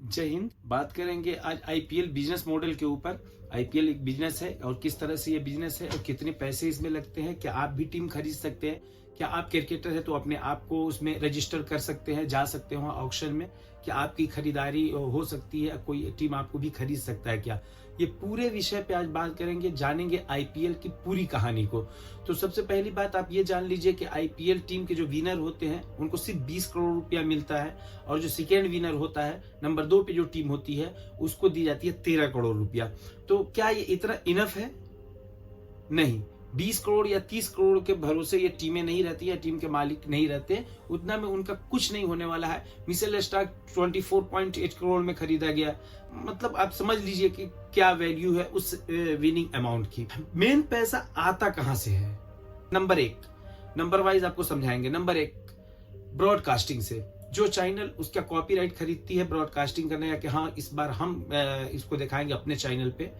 जय हिंद। बात करेंगे आज आईपीएल बिजनेस मॉडल के ऊपर। आईपीएल एक बिजनेस है और किस तरह से ये बिजनेस है और कितने पैसे इसमें लगते हैं। क्या आप भी टीम खरीद सकते हैं? क्या आप क्रिकेटर है तो अपने आप को उसमें रजिस्टर कर सकते हैं, जा सकते हो ऑक्शन में? क्या आपकी खरीदारी हो सकती है? कोई टीम आपको भी खरीद सकता है क्या? ये पूरे विषय पे आज बात करेंगे, जानेंगे आईपीएल की पूरी कहानी को। तो सबसे पहली बात आप ये जान लीजिए कि आईपीएल टीम के जो विनर होते हैं उनको सिर्फ 20 करोड़ रुपया मिलता है, और जो सेकेंड विनर होता है, नंबर 2 पे जो टीम होती है, उसको दी जाती है 13 करोड़ रुपया। तो क्या ये इतना इनफ है? नहीं। 20 करोड़ या 30 करोड़ के भरोसे ये टीमें नहीं रहती है, टीम के मालिक नहीं रहते, उतना में उनका कुछ नहीं होने वाला है। मिशेल स्टार्क 24.8 करोड़ में खरीदा गया। मतलब आप समझ लीजिए कि क्या वैल्यू है उस विनिंग अमाउंट की। मेन पैसा आता कहां से है? नंबर 1, नंबर वाइज आपको समझाएंगे। नंबर 1, ब्रॉडकास्टिंग से। जो चैनल उसका कॉपीराइट खरीदती है ब्रॉडकास्टिंग करने का कि हाँ इस बार हम इसको दिखाएंगे अपने चैनल पे,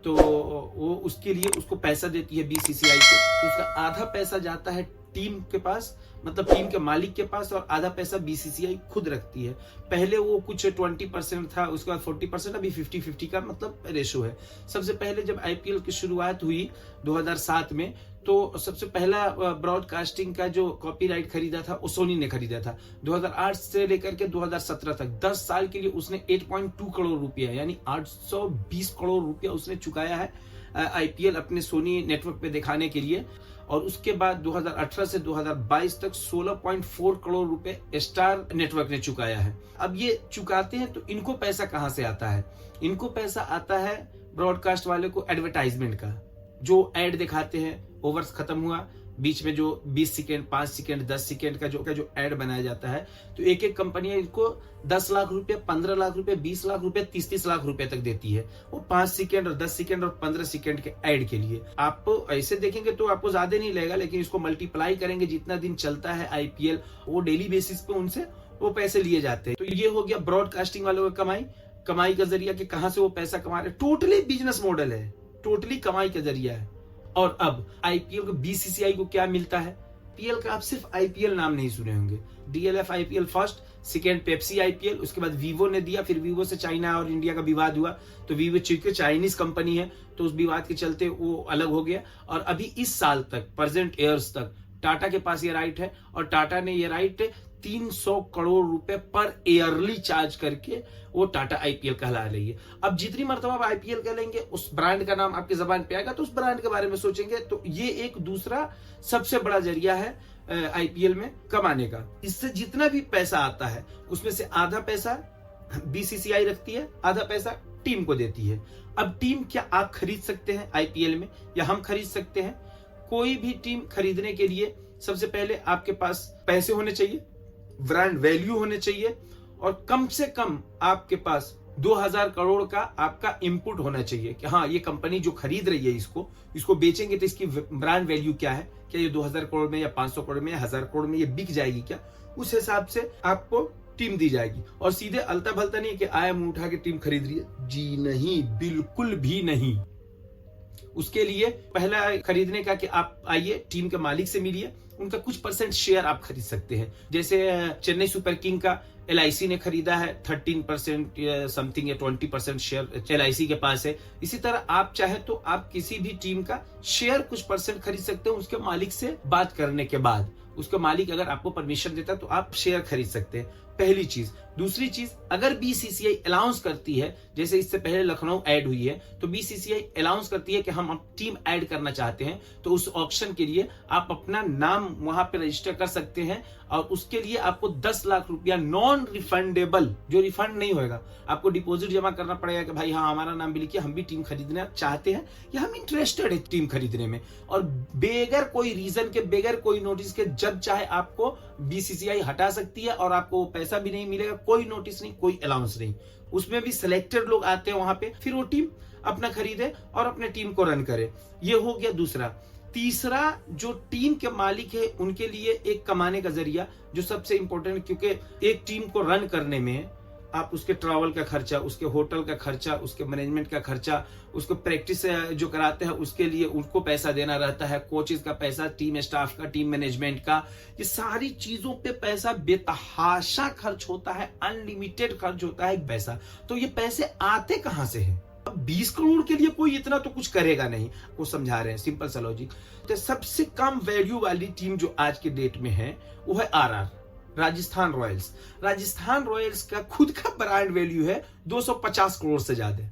तो वो उसके लिए उसको पैसा देती है बीसीसीआई को। तो उसका आधा पैसा जाता है टीम के पास, मतलब टीम के मालिक के पास, और आधा पैसा बीसीसीआई खुद रखती है। पहले वो कुछ 20% था, उसके बाद 40%, अभी 50-50 का मतलब रेशो है। सबसे पहले जब आईपीएल की शुरुआत हुई 2007 में, तो सबसे पहला ब्रॉडकास्टिंग का जो कॉपीराइट खरीदा था वो सोनी ने खरीदा था। 2008 से लेकर के 2017 तक 10 साल के लिए उसने 8.2 करोड़ रुपया यानी 820 करोड़ रुपया उसने चुकाया है आईपीएल अपने सोनी नेटवर्क पे दिखाने के लिए। और उसके बाद 2018 से 2022 तक 16.4 करोड़ रुपए स्टार नेटवर्क ने चुकाया है। अब ये चुकाते हैं तो इनको पैसा कहां से आता है? इनको पैसा आता है ब्रॉडकास्ट वाले को एडवर्टाइजमेंट का। जो एड दिखाते हैं, ओवर्स खत्म हुआ, बीच में जो 20 सेकेंड, 5 सेकेंड, 10 सेकेंड का जो एड बनाया जाता है, तो एक एक कंपनी इसको 10 लाख रुपए, 15 लाख रुपए, 20 लाख रुपए, 30-30 लाख रुपए तक देती है, वो 5 सेकेंड और 10 सेकेंड और 15 सेकेंड के एड के लिए। आप ऐसे देखेंगे तो आपको ज्यादा नहीं लगेगा, लेकिन इसको मल्टीप्लाई करेंगे, जितना दिन चलता है आईपीएल, वो डेली बेसिस पे उनसे वो पैसे लिए जाते हैं। तो ये हो गया ब्रॉडकास्टिंग वालों का कमाई का जरिया कि कहां से वो पैसा कमा रहे। टोटली बिजनेस मॉडल है, टोटली कमाई का जरिया है। और अब आईपीएल को बीसीसीआई को क्या मिलता है? पीएल का आप सिर्फ आईपीएल नाम नहीं सुने होंगे। DLF IPL first, second Pepsi IPL, उसके बाद वीवो ने दिया, फिर वीवो से चाइना और इंडिया का विवाद हुआ, तो वीवो चूंकि चाइनीज कंपनी है तो उस विवाद के चलते वो अलग हो गया। और अभी इस साल तक, प्रेजेंट ईयर्स तक, टाटा के पास ये राइट है, और टाटा ने ये राइट 300 करोड़ रुपए पर ईयरली चार्ज करके वो टाटा आईपीएल कहला रही है। अब जितनी मर्तबा आप आईपीएल कह लेंगे, उस ब्रांड का नाम आपकी जबान पे आएगा तो उस ब्रांड के बारे में सोचेंगे। तो ये एक दूसरा सबसे बड़ा जरिया है आईपीएल में कमाने का। इससे जितना भी पैसा आता है उसमें से आधा पैसा बीसीसीआई रखती है, आधा पैसा टीम को देती है। अब टीम क्या आप खरीद सकते हैं आईपीएल में, या हम खरीद सकते हैं? कोई भी टीम खरीदने के लिए सबसे पहले आपके पास पैसे होने चाहिए, ब्रांड वैल्यू होने चाहिए, और कम से कम आपके पास 2000 करोड़ का आपका इनपुट होना चाहिए कि हाँ ये कंपनी जो खरीद रही है इसको बेचेंगे तो इसकी ब्रांड वैल्यू क्या है, क्या ये 2000 करोड़ में या 500 करोड़ में या 1000 करोड़ में ये बिक जाएगी क्या? उस हिसाब से आपको टीम दी जाएगी। और सीधे अलता भलता नहीं कि आया मुंह उठा के टीम खरीद रही है, जी नहीं, बिल्कुल भी नहीं। उसके लिए पहला खरीदने का कि आप आइए टीम के मालिक से मिलिए, उनका कुछ परसेंट शेयर आप खरीद सकते हैं। जैसे चेन्नई सुपर किंग का एलआईसी ने खरीदा है 13% समथिंग या 20% शेयर एलआईसी के पास है। इसी तरह आप चाहे तो आप किसी भी टीम का शेयर कुछ परसेंट खरीद सकते हैं, उसके मालिक से बात करने के बाद। उसका मालिक अगर आपको परमिशन देता है तो आप शेयर खरीद सकते हैं, पहली चीज। दूसरी चीज, अगर बीसीसीआई अलाउंस करती है, जैसे इससे पहले लखनऊ ऐड हुई है, तो बीसीसीआई अलाउंस करती है कि हम टीम ऐड करना चाहते हैं, तो उस ऑक्शन के लिए आप अपना नाम वहां पे रजिस्टर कर सकते हैं, और उसके लिए आपको 10 लाख रुपया नॉन रिफंडेबल, जो रिफंड नहीं होगा, आपको डिपॉजिट जमा करना पड़ेगा कि भाई हाँ हमारा नाम भी लिखिए, हम भी टीम खरीदना चाहते हैं या हम इंटरेस्टेड है टीम खरीदने में। और बेगर कोई रीजन के, बेगर कोई नोटिस के, जब चाहे आपको बीसीसीआई हटा सकती है, और आपको पैसा भी नहीं मिलेगा, कोई नोटिस नहीं, कोई अलाउंस नहीं। उसमें भी सिलेक्टेड लोग आते हैं वहां पे, फिर वो टीम अपना खरीदे और अपने टीम को रन करे। ये हो गया दूसरा। तीसरा, जो टीम के मालिक है उनके लिए एक कमाने का जरिया जो सबसे इंपॉर्टेंट, क्योंकि एक टीम को रन करने में आप उसके ट्रैवल का खर्चा, उसके होटल का खर्चा, उसके मैनेजमेंट का खर्चा, उसको प्रैक्टिस जो कराते हैं उसके लिए उनको पैसा देना रहता है, कोचेज का पैसा, टीम स्टाफ का, टीम मैनेजमेंट का, ये सारी चीजों पे पैसा बेतहाशा खर्च होता है, अनलिमिटेड खर्च होता है पैसा। तो ये पैसे आते कहां से हैं? 20 करोड़ के लिए कोई इतना तो कुछ करेगा नहीं, वो समझा रहे हैं, सिंपल सा लॉजिक। तो सबसे कम वैल्यू वाली टीम जो आज के डेट में है वो है RR, Rajasthan Royals. Rajasthan Royals का खुद का ब्रांड वैल्यू है 250 करोड़ से ज्यादा।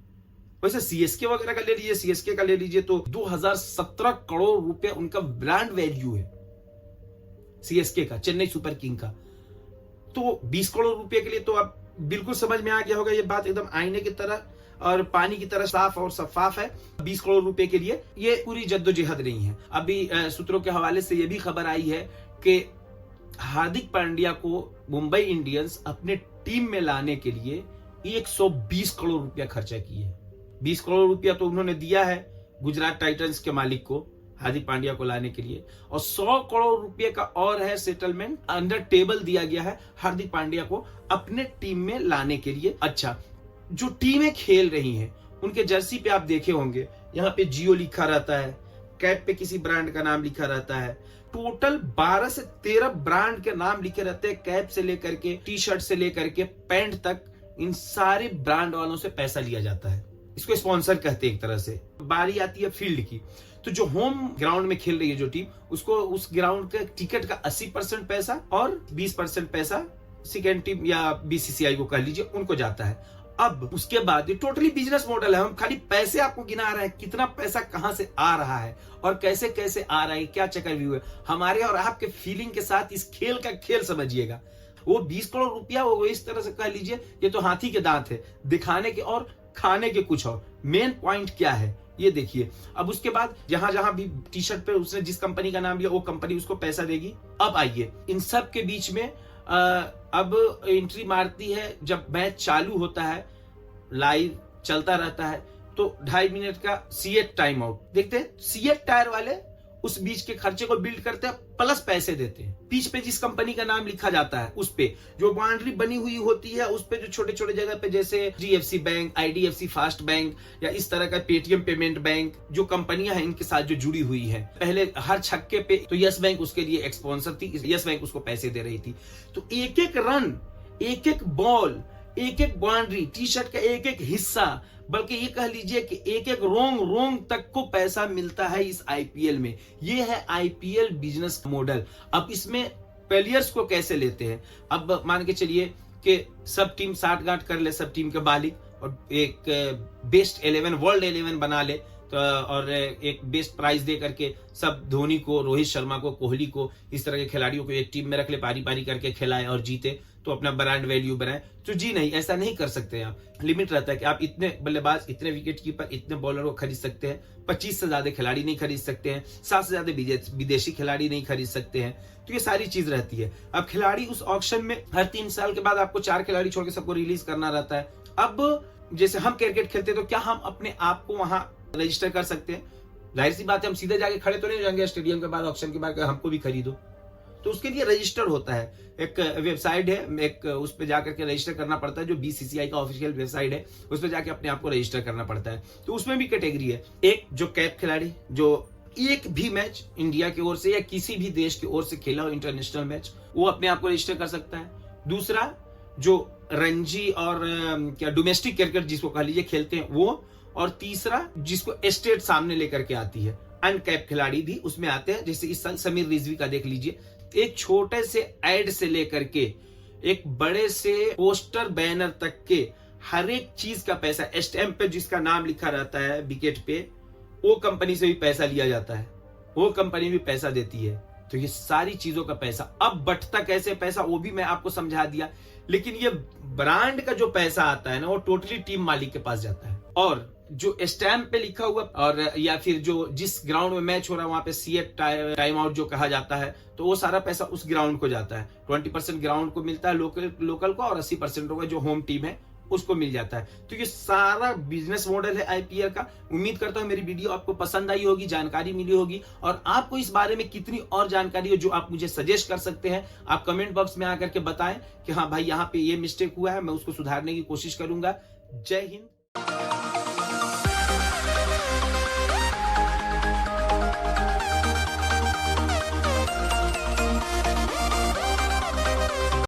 वैसे सीएसके वगैरह का ले लीजिए, सीएसके का ले लीजिए तो 2017 करोड़ रुपए उनका ब्रांड वैल्यू है सीएसके का, चेन्नई सुपर किंग का। तो 20 करोड़ रुपए के लिए तो अब बिल्कुल समझ में आ गया होगा, ये बात एकदम आईने की तरह और पानी की तरह साफ और शफाफ है। 20 करोड़ रुपए के लिए ये पूरी जद्दोजहद नहीं है। अभी सूत्रों के हवाले से ये भी खबर आई है कि हार्दिक पांड्या को मुंबई इंडियंस अपने टीम में लाने के लिए 120 करोड़ रुपया खर्चा किए। 20 करोड़ रुपया तो उन्होंने दिया है गुजरात टाइटंस के मालिक को हार्दिक पांड्या को लाने के लिए, और 100 करोड़ रुपए का और है सेटलमेंट अंडर टेबल दिया गया है हार्दिक पांड्या को अपने टीम में लाने के लिए। अच्छा, जो टीमें खेल रही हैं उनके जर्सी पे आप देखे होंगे, यहाँ पे जियो लिखा रहता है, कैप पे किसी ब्रांड का नाम लिखा रहता है, टोटल 12 से 13 ब्रांड के नाम लिखे रहते हैं, कैप से लेकर के टी शर्ट से लेकर के पैंट तक, इन सारे ब्रांड वालों से पैसा लिया जाता है। इसको स्पॉन्सर कहते हैं एक तरह से। बारी आती है फील्ड की, तो जो होम ग्राउंड में खेल रही है जो टीम, उसको उस ग्राउंड के टिकट का 80% पैसा और 20% पैसा सेकेंड टीम या बीसीसीआई को कह लीजिए उनको जाता है। अब उसके बाद ये टोटली बिजनेस मॉडल है, हम खाली पैसे आपको गिना रहे हैं, कितना पैसा कहां से आ रहा है और कैसे कैसे आ रहा है, क्या चक्रव्यूह है। हमारे और आपके फीलिंग के साथ इस खेल का खेल समझिएगा। वो 20 करोड़ रुपया वो इस तरह से कह लीजिए ये तो हाथी के दांत है, दिखाने के और खाने के कुछ और। मेन पॉइंट क्या है ये देखिए। अब उसके बाद जहां जहां भी टी शर्ट पे उसने जिस कंपनी का नाम लिया वो कंपनी उसको पैसा देगी। अब आइए इन सब के बीच में अब एंट्री मारती है जब मैच चालू होता है, लाइव चलता रहता है, तो 2.5 मिनट का सीएट टाइम आउट देखते हैं। सीएट टायर वाले उस बीच के खर्चे को बिल्ड करते हैं, प्लस पैसे देते हैं। पिच पे जिस कंपनी का नाम लिखा जाता है उस पे जो बाउंड्री बनी हुई होती है, उस पे जो छोटे छोटे जगह पे जैसे DFC bank, IDFC fast bank या इस तरह का पेटीएम पेमेंट बैंक, जो कंपनियां हैं इनके साथ जो जुड़ी हुई है, पहले हर छक्के पे तो यस बैंक उसके लिए एक स्पॉन्सर थी, यस बैंक उसको पैसे दे रही थी। तो एक एक रन, एक एक बॉल, एक एक बाउंड्री, टी शर्ट का एक एक हिस्सा, बल्कि ये कह लीजिए कि एक एक रोंग रोंग तक को पैसा मिलता है इस आईपीएल में। ये है आईपीएल बिजनेस मॉडल। अब इसमें प्लेयर्स को कैसे लेते हैं, अब मान के चलिए कि सब टीम साठ गांठ कर ले, सब टीम के मालिक, और एक बेस्ट 11 वर्ल्ड 11 बना ले, तो और एक बेस्ट प्राइज दे करके सब धोनी को, रोहित शर्मा को, कोहली को, इस तरह के खिलाड़ियों को एक टीम में रख ले, पारी पारी करके खिलाए और जीते तो अपना ब्रांड वैल्यू बनाए। तो जी नहीं, ऐसा नहीं कर सकते आप। लिमिट रहता है कि आप इतने बल्लेबाज, इतने विकेट कीपर, इतने बॉलर को खरीद सकते हैं, 25 से ज्यादा खिलाड़ी नहीं खरीद सकते हैं, 7 से ज्यादा विदेशी खिलाड़ी नहीं खरीद सकते हैं। तो ये सारी चीज रहती है। अब खिलाड़ी उस ऑक्शन में हर 3 साल के बाद आपको 4 खिलाड़ी छोड़ के सबको रिलीज करना रहता है। अब जैसे हम क्रिकेट खेलते हैं तो क्या हम अपने आप को वहां रजिस्टर कर सकते हैं? जाहिर सी बात है, हम सीधे जाके खड़े तो नहीं जाएंगे स्टेडियम के बाद ऑक्शन के बाद हमको भी खरीदो। तो उसके लिए रजिस्टर होता है, एक वेबसाइट है, एक उस पर जाकर के रजिस्टर करना पड़ता है, जो बीसीसीआई का ऑफिशियल वेबसाइट है, उस पर जाके अपने आप को रजिस्टर करना पड़ता है। तो उसमें भी कैटेगरी है, एक जो कैप खिलाड़ी जो एक भी मैच इंडिया की ओर से या किसी भी देश की ओर से खेला हो इंटरनेशनल मैच, वो अपने आप को रजिस्टर कर सकता है। दूसरा जो रणजी और क्या डोमेस्टिक क्रिकेट जिसको कह लीजिए खेलते हैं वो, और तीसरा जिसको स्टेट सामने लेकर के आती है, अनकैप खिलाड़ी भी उसमें आते हैं। जैसे इस साल समीर रिजवी का देख लीजिए, एक छोटे से एड से लेकर के एक बड़े से पोस्टर बैनर तक के हर एक चीज का पैसा, स्टैम्प पे जिसका नाम लिखा रहता है विकेट पे, वो कंपनी से भी पैसा लिया जाता है, वो कंपनी भी पैसा देती है। तो ये सारी चीजों का पैसा अब बंटता कैसे पैसा वो भी मैं आपको समझा दिया। लेकिन ये ब्रांड का जो पैसा आता है ना, वो टोटली टीम मालिक के पास जाता है। और जो स्टैम्प पे लिखा हुआ और या फिर जो जिस ग्राउंड में मैच हो रहा है वहां पे सीएट टाइम आउट जो कहा जाता है, तो वो सारा पैसा उस ग्राउंड को जाता है। 20% ग्राउंड को मिलता है लोकल को, और 80% जो होम टीम है उसको मिल जाता है। तो ये सारा बिजनेस मॉडल है आईपीएल का। उम्मीद करता हूं मेरी वीडियो आपको पसंद आई होगी, जानकारी मिली होगी। और आपको इस बारे में कितनी और जानकारी हो जो आप मुझे सजेस्ट कर सकते हैं, आप कमेंट बॉक्स में आकर के बताएं कि हाँ भाई यहाँ पे ये मिस्टेक हुआ है, मैं उसको सुधारने की कोशिश करूंगा। जय हिंद।